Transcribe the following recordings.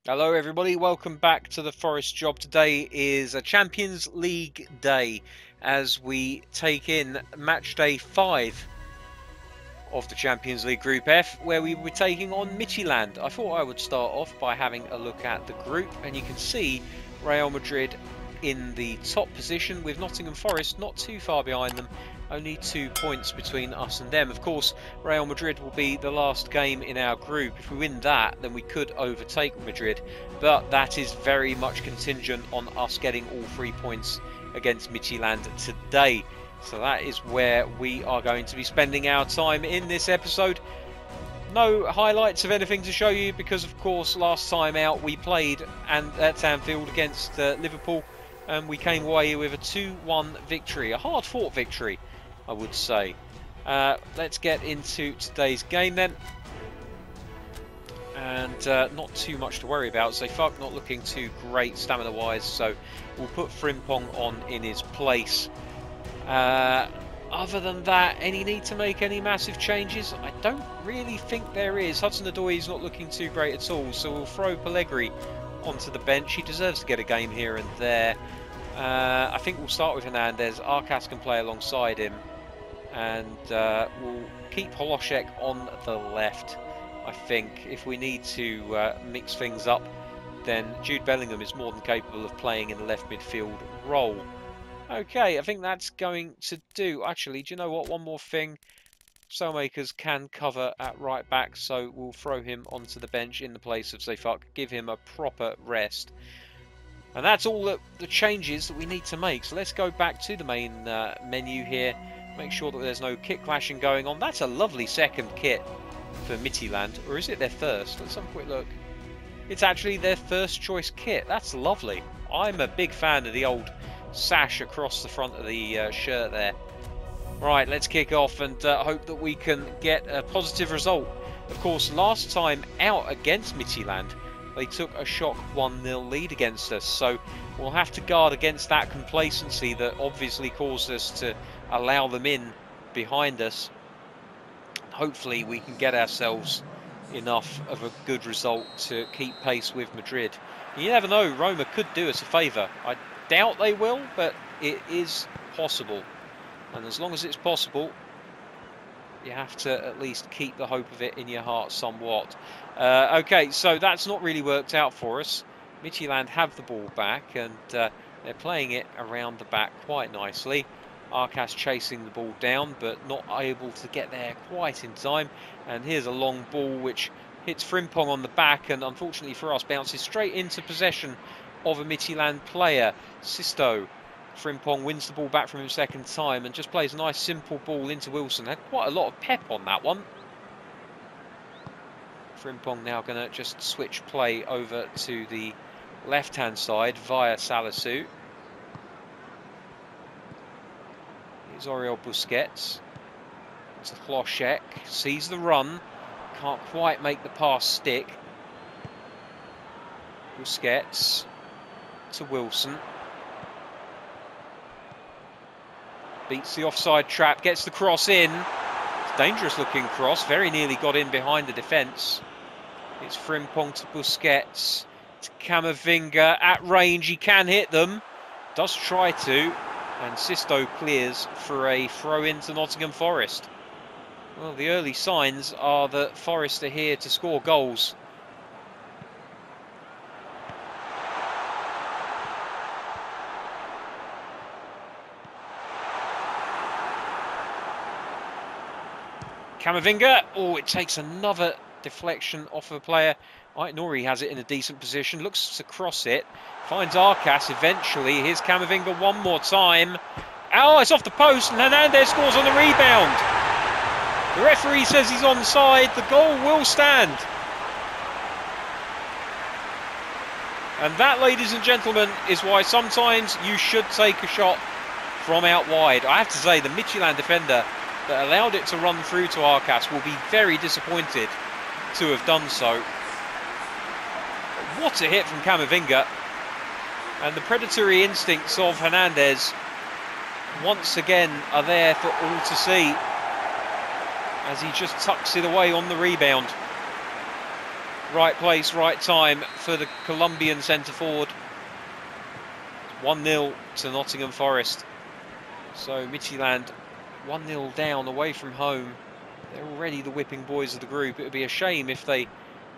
Hello everybody, welcome back to the Forest Job. Today is a Champions League day as we take in match day 5 of the Champions League Group F, where we were taking on Midtjylland. I thought I would start off by having a look at the group, and you can see Real Madrid in the top position with Nottingham Forest not too far behind them. Only 2 points between us and them. Of course, Real Madrid will be the last game in our group. If we win that, then we could overtake Madrid. But that is very much contingent on us getting all 3 points against Midtjylland today. So that is where we are going to be spending our time in this episode. No highlights of anything to show you because, of course, last time out we played at Anfield against Liverpool. And we came away with a 2-1 victory. A hard-fought victory, I would say. Let's get into today's game then. And not too much to worry about. Zayfuck not looking too great stamina-wise, so we'll put Frimpong on in his place. Other than that, any need to make any massive changes? I don't really think there is. Hudson-Odoi is not looking too great at all, so we'll throw Pellegrini onto the bench. He deserves to get a game here and there. I think we'll start with Hernandez. Arcas can play alongside him, and we'll keep Holoshek on the left. I think if we need to mix things up, then Jude Bellingham is more than capable of playing in the left midfield role. Okay, I think that's going to do. Actually, do you know what? One more thing. Sailmakers can cover at right back, so we'll throw him onto the bench in the place of Zayfuck, give him a proper rest. And that's all the changes that we need to make. So let's go back to the main menu here, make sure that there's no kit clashing going on. That's a lovely second kit for Midtjylland, or is it their first? Let's have a quick look. It's actually their first choice kit. That's lovely. I'm a big fan of the old sash across the front of the shirt there. Right, let's kick off and hope that we can get a positive result. Of course, last time out against Midtjylland, they took a shock 1-0 lead against us, so we'll have to guard against that complacency that obviously caused us to allow them in behind us. Hopefully we can get ourselves enough of a good result to keep pace with Madrid. You never know, Roma could do us a favour. I doubt they will, but it is possible. And as long as it's possible, you have to at least keep the hope of it in your heart somewhat. Okay, so that's not really worked out for us. Midtjylland have the ball back, and they're playing it around the back quite nicely. Arcas chasing the ball down, but not able to get there quite in time. And here's a long ball which hits Frimpong on the back, and unfortunately for us, bounces straight into possession of a Midtjylland player. Sisto. Frimpong wins the ball back from him second time and just plays a nice simple ball into Wilson. Had quite a lot of pep on that one. Frimpong now going to just switch play over to the left-hand side via Salisu. Here's Oriol Busquets. It's Holoshek. Sees the run. Can't quite make the pass stick. Busquets to Wilson. Beats the offside trap, gets the cross in. It's a dangerous looking cross, very nearly got in behind the defence. It's Frimpong to Busquets, to Camavinga, at range, he can hit them. Does try to, and Sisto clears for a throw into Nottingham Forest. Well, the early signs are that Forest are here to score goals. Camavinga, oh, it takes another deflection off of a player. Nori has it in a decent position, looks to cross it, finds Arcas eventually. Here's Camavinga one more time. Oh, it's off the post, and Hernandez scores on the rebound. The referee says he's onside, the goal will stand. And that, ladies and gentlemen, is why sometimes you should take a shot from out wide. I have to say, the Midtjylland defender that allowed it to run through to Arcas will be very disappointed to have done so. What a hit from Camavinga. And the predatory instincts of Hernandez once again are there for all to see as he just tucks it away on the rebound. Right place, right time for the Colombian centre forward. 1-0 to Nottingham Forest. So Midtjylland 1-0 down away from home. They're already the whipping boys of the group. It would be a shame if they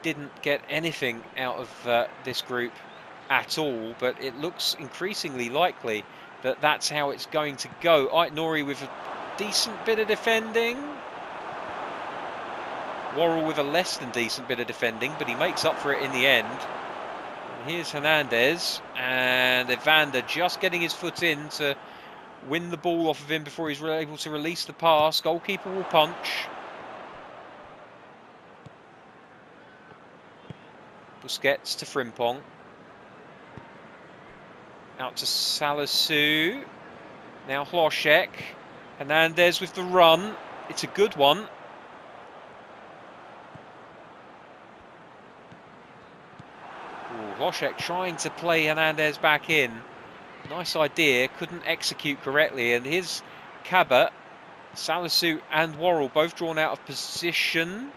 didn't get anything out of this group at all, but it looks increasingly likely that that's how it's going to go. Ait-Nouri with a decent bit of defending. Worrell with a less than decent bit of defending, but he makes up for it in the end. And here's Hernandez, and Evander just getting his foot in to win the ball off of him before he's able to release the pass. Goalkeeper will punch. Busquets to Frimpong. Out to Salisu. Now Hlošek. Hernandez with the run. It's a good one. Hlošek trying to play Hernandez back in. Nice idea, couldn't execute correctly. And here's Cabot, Salisu and Worrell both drawn out of position.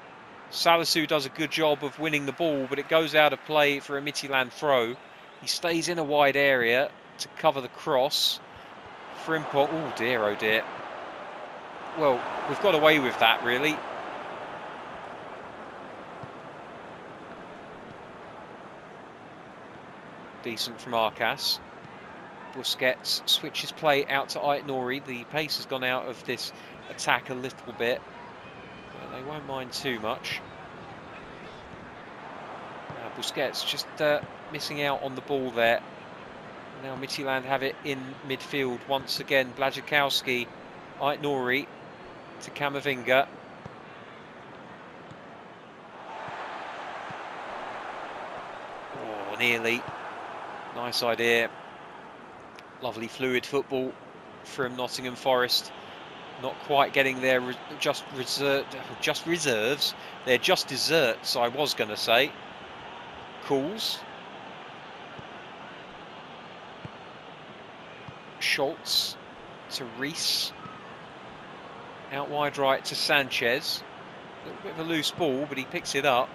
Salisu does a good job of winning the ball, but it goes out of play for a Midtjylland throw. He stays in a wide area to cover the cross. Frimpong, oh dear. Well, we've got away with that, really. Decent from Arcas. Busquets switches play out to Ait-Nouri. The pace has gone out of this attack a little bit, but they won't mind too much. Busquets just missing out on the ball there. Now Midtjylland have it in midfield once again. Blazikowski, Ait-Nouri to Camavinga. Oh, nearly. Nice idea. Lovely fluid football from Nottingham Forest. Not quite getting their just reserves. They're just desserts, I was going to say. Calls. Schultz to Reese. Out wide right to Sanchez. A little bit of a loose ball, but he picks it up.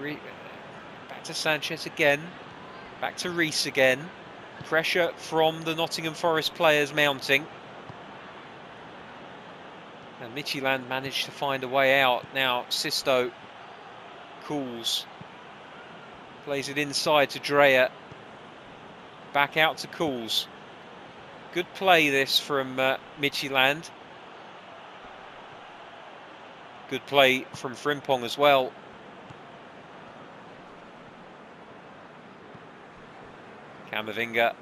Back to Sanchez again. Back to Reese again. Pressure from the Nottingham Forest players mounting. And Midtjylland managed to find a way out. Now Sisto calls. Plays it inside to Dreyer. Back out to Cools. Good play this from Midtjylland. Good play from Frimpong as well. Camavinga.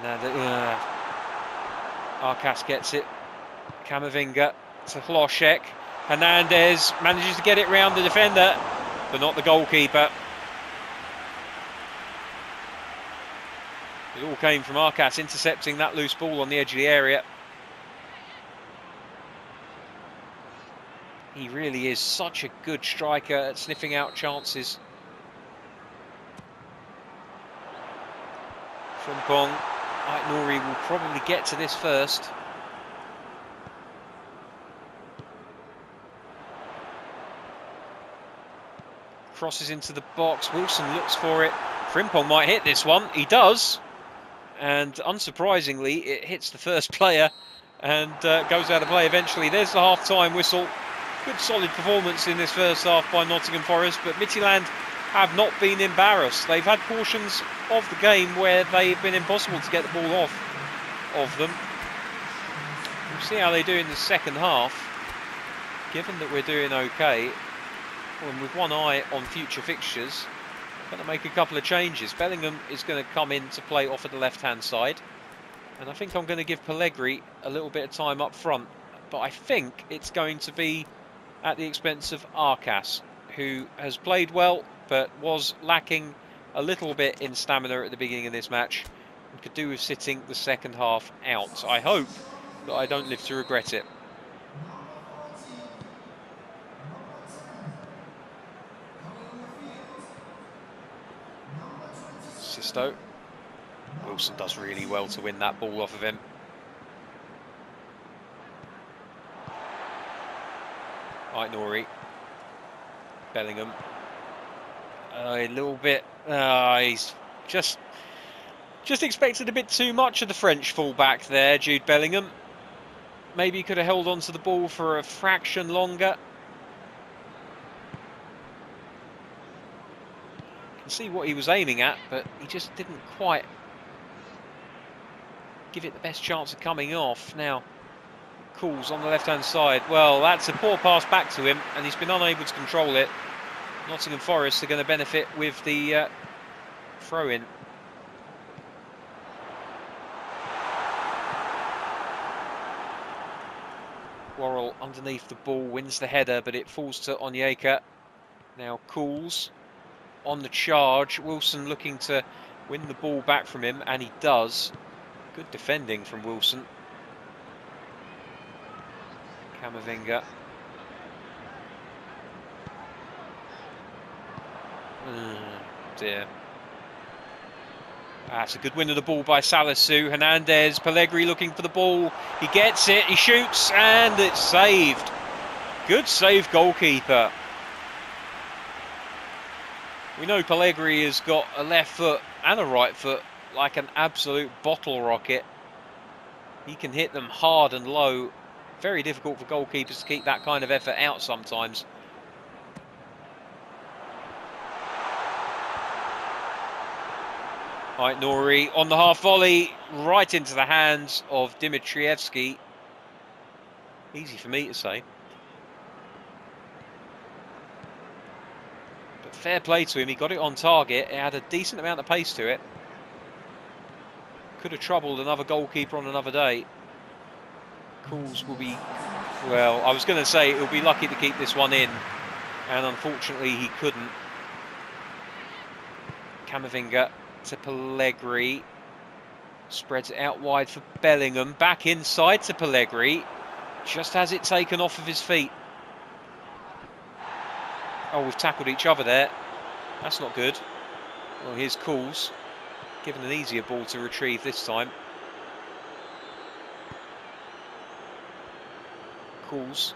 Now Arcas gets it. Camavinga to Hlošek. Hernandez manages to get it round the defender, but not the goalkeeper. It all came from Arcas intercepting that loose ball on the edge of the area. He really is such a good striker at sniffing out chances. Frimpong. Ait-Nouri will probably get to this first. Crosses into the box. Wilson looks for it. Frimpong might hit this one. He does. And unsurprisingly, it hits the first player and goes out of play eventually. There's the half-time whistle. Good solid performance in this first half by Nottingham Forest, but Midtjylland have not been embarrassed. They've had portions of the game where they've been impossible to get the ball off of them. We'll see how they do in the second half. Given that we're doing okay, and with one eye on future fixtures, I'm going to make a couple of changes. Bellingham is going to come in to play off of the left-hand side, and I think I'm going to give Pellegrini a little bit of time up front, but I think it's going to be at the expense of Arcas, who has played well but was lacking a little bit in stamina at the beginning of this match and could do with sitting the second half out. I hope that I don't live to regret it. Sisto. Wilson does really well to win that ball off of him. Right, Nori. Bellingham. A little bit. He's just expected a bit too much of the French fullback there, Jude Bellingham. Maybe he could have held on to the ball for a fraction longer. Can see what he was aiming at, but he just didn't quite give it the best chance of coming off. Now, Calls on the left-hand side. Well, that's a poor pass back to him, and he's been unable to control it. Nottingham Forest are going to benefit with the throw-in. Worrell underneath the ball, wins the header, but it falls to Onyeka. Now Calls on the charge. Wilson looking to win the ball back from him, and he does. Good defending from Wilson. Camavinga. Dear. That's a good win of the ball by Salisu. Hernandez, Pellegrini looking for the ball. He gets it, he shoots, and it's saved. Good save, goalkeeper. We know Pellegrini has got a left foot and a right foot like an absolute bottle rocket. He can hit them hard and low. Very difficult for goalkeepers to keep that kind of effort out sometimes. Right, Nori on the half volley, right into the hands of Dimitrievski. Easy for me to say. But fair play to him, he got it on target. It had a decent amount of pace to it. Could have troubled another goalkeeper on another day. Calls will be, well, I was going to say he'll be lucky to keep this one in, and unfortunately he couldn't. Camavinga to Pellegrini, spreads it out wide for Bellingham, back inside to Pellegrini, just has it taken off of his feet. Oh, we've tackled each other there. That's not good. Well, here's Calls, given an easier ball to retrieve this time. Calls.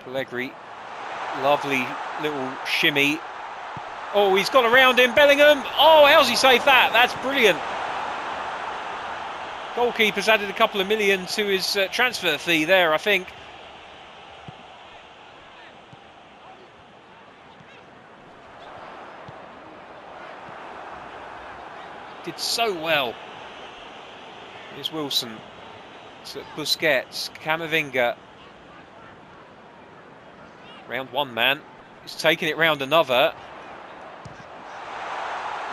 Pellegrini, lovely little shimmy. Oh, he's got around him, Bellingham. Oh, how's he saved that? That's brilliant. Goalkeeper's added a couple of million to his transfer fee there, I think. Did so well. Here's Wilson. To Busquets, Camavinga. Round one man. He's taking it round another.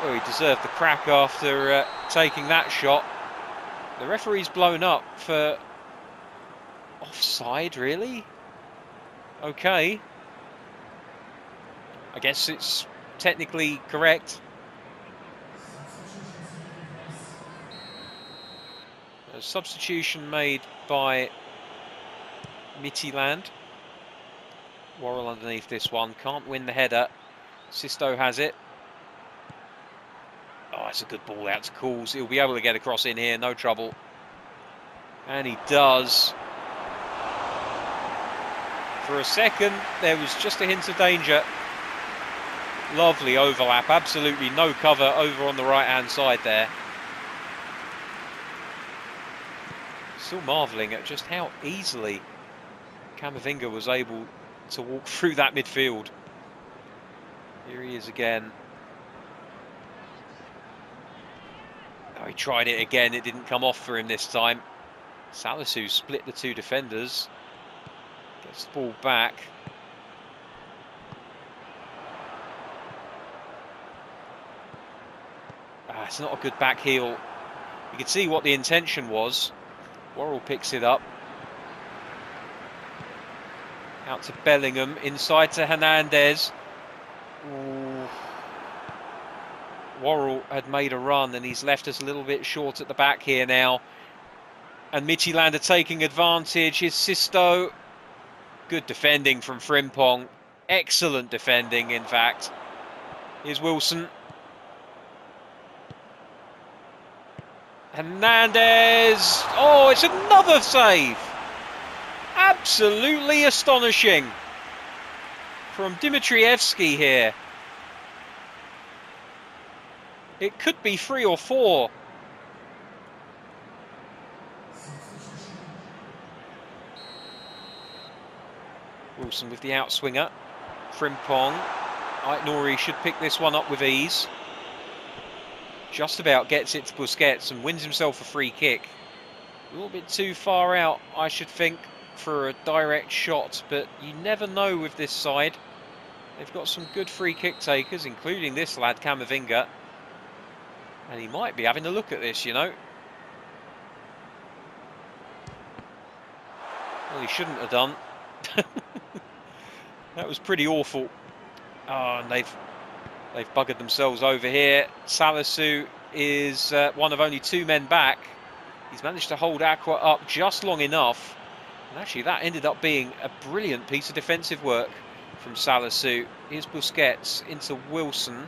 Oh, he deserved the crack after taking that shot. The referee's blown up for offside, really? Okay. I guess it's technically correct. A substitution made by Midtjylland. Worrell underneath this one. Can't win the header. Sisto has it. Oh, it's a good ball out to Calls. He'll be able to get across in here, no trouble. And he does. For a second, there was just a hint of danger. Lovely overlap. Absolutely no cover over on the right-hand side there. Still marvelling at just how easily Camavinga was able to walk through that midfield. Here he is again. Oh, he tried it again, it didn't come off for him this time. Salisu split the two defenders. Gets the ball back. It's not a good back heel. You can see what the intention was. Worrell picks it up. Out to Bellingham, inside to Hernandez. Ooh. Worrell had made a run and he's left us a little bit short at the back here now. And Midtjylland are taking advantage. Here's Sisto. Good defending from Frimpong. Excellent defending, in fact. Here's Wilson. Hernandez. Oh, it's another save. Absolutely astonishing from Dimitrievski here. It could be 3 or 4. Wilson with the outswinger. Frimpong. Aït-Nouri should pick this one up with ease. Just about gets it to Busquets and wins himself a free kick. A little bit too far out, I should think, for a direct shot, but you never know with this side. They've got some good free kick takers, including this lad, Camavinga. And he might be having a look at this, you know. Well, he shouldn't have done. That was pretty awful. Oh, and they've buggered themselves over here. Salisu is one of only 2 men back. He's managed to hold Aqua up just long enough. And actually, that ended up being a brilliant piece of defensive work from Salisu. Here's Busquets into Wilson.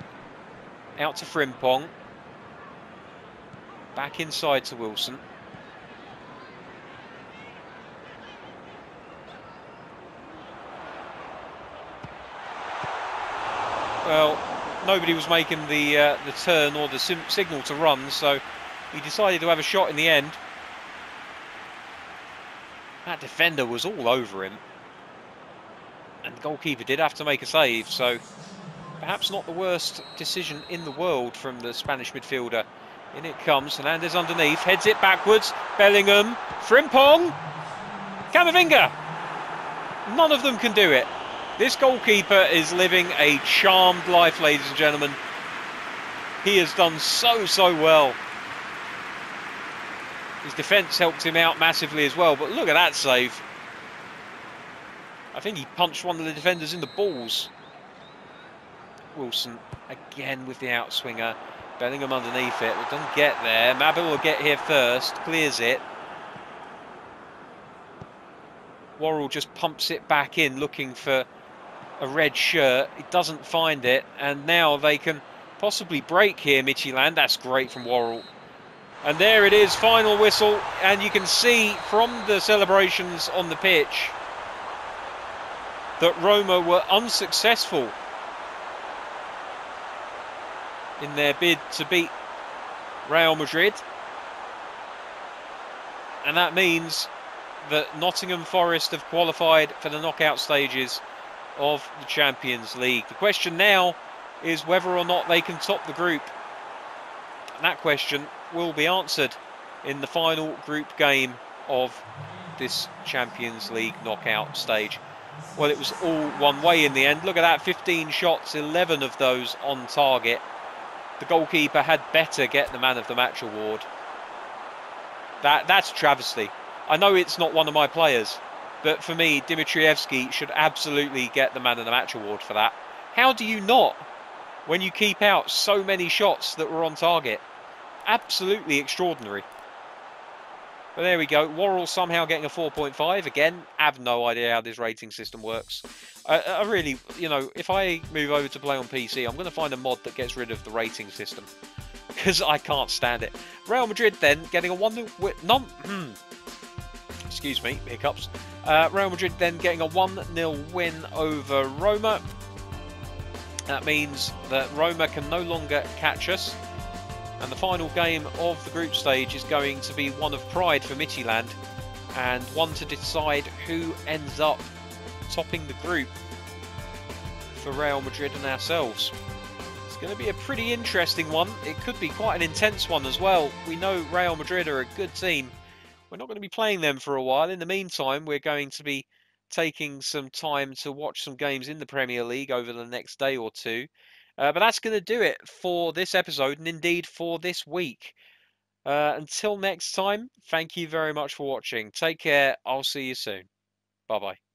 Out to Frimpong. Back inside to Wilson. Well, nobody was making the turn or the signal to run, so he decided to have a shot in the end. That defender was all over him. And the goalkeeper did have to make a save, so perhaps not the worst decision in the world from the Spanish midfielder. In it comes, Hernandez underneath, heads it backwards, Bellingham, Frimpong, Camavinga. None of them can do it. This goalkeeper is living a charmed life, ladies and gentlemen. He has done so well. His defence helped him out massively as well, but look at that save. I think he punched one of the defenders in the balls. Wilson again with the outswinger. Bellingham underneath it, but doesn't get there. Mabel will get here first, clears it. Worrell just pumps it back in, looking for a red shirt. He doesn't find it, and now they can possibly break here, Midtjylland. That's great from Worrell. And there it is, final whistle, and you can see from the celebrations on the pitch that Roma were unsuccessful in their bid to beat Real Madrid. And that means that Nottingham Forest have qualified for the knockout stages of the Champions League. The question now is whether or not they can top the group. And that question will be answered in the final group game of this Champions League knockout stage. Well, it was all one way in the end. Look at that, 15 shots, 11 of those on target. The goalkeeper had better get the man of the match award. That's a travesty. I know it's not one of my players, but for me, Dimitrievski should absolutely get the man of the match award for that. How do you not, when you keep out so many shots that were on target? Absolutely extraordinary. But there we go. Worrell somehow getting a 4.5. Again, I have no idea how this rating system works. I really, you know, if I move over to play on PC, I'm going to find a mod that gets rid of the rating system, because I can't stand it. Real Madrid then getting a 1-0 excuse me, hiccups. Real Madrid then getting a 1-0 win over Roma. That means that Roma can no longer catch us. And the final game of the group stage is going to be one of pride for Midtjylland, and one to decide who ends up topping the group for Real Madrid and ourselves. It's going to be a pretty interesting one. It could be quite an intense one as well. We know Real Madrid are a good team. We're not going to be playing them for a while. In the meantime, we're going to be taking some time to watch some games in the Premier League over the next day or two. But that's going to do it for this episode, and indeed for this week. Until next time, thank you very much for watching. Take care. I'll see you soon. Bye-bye.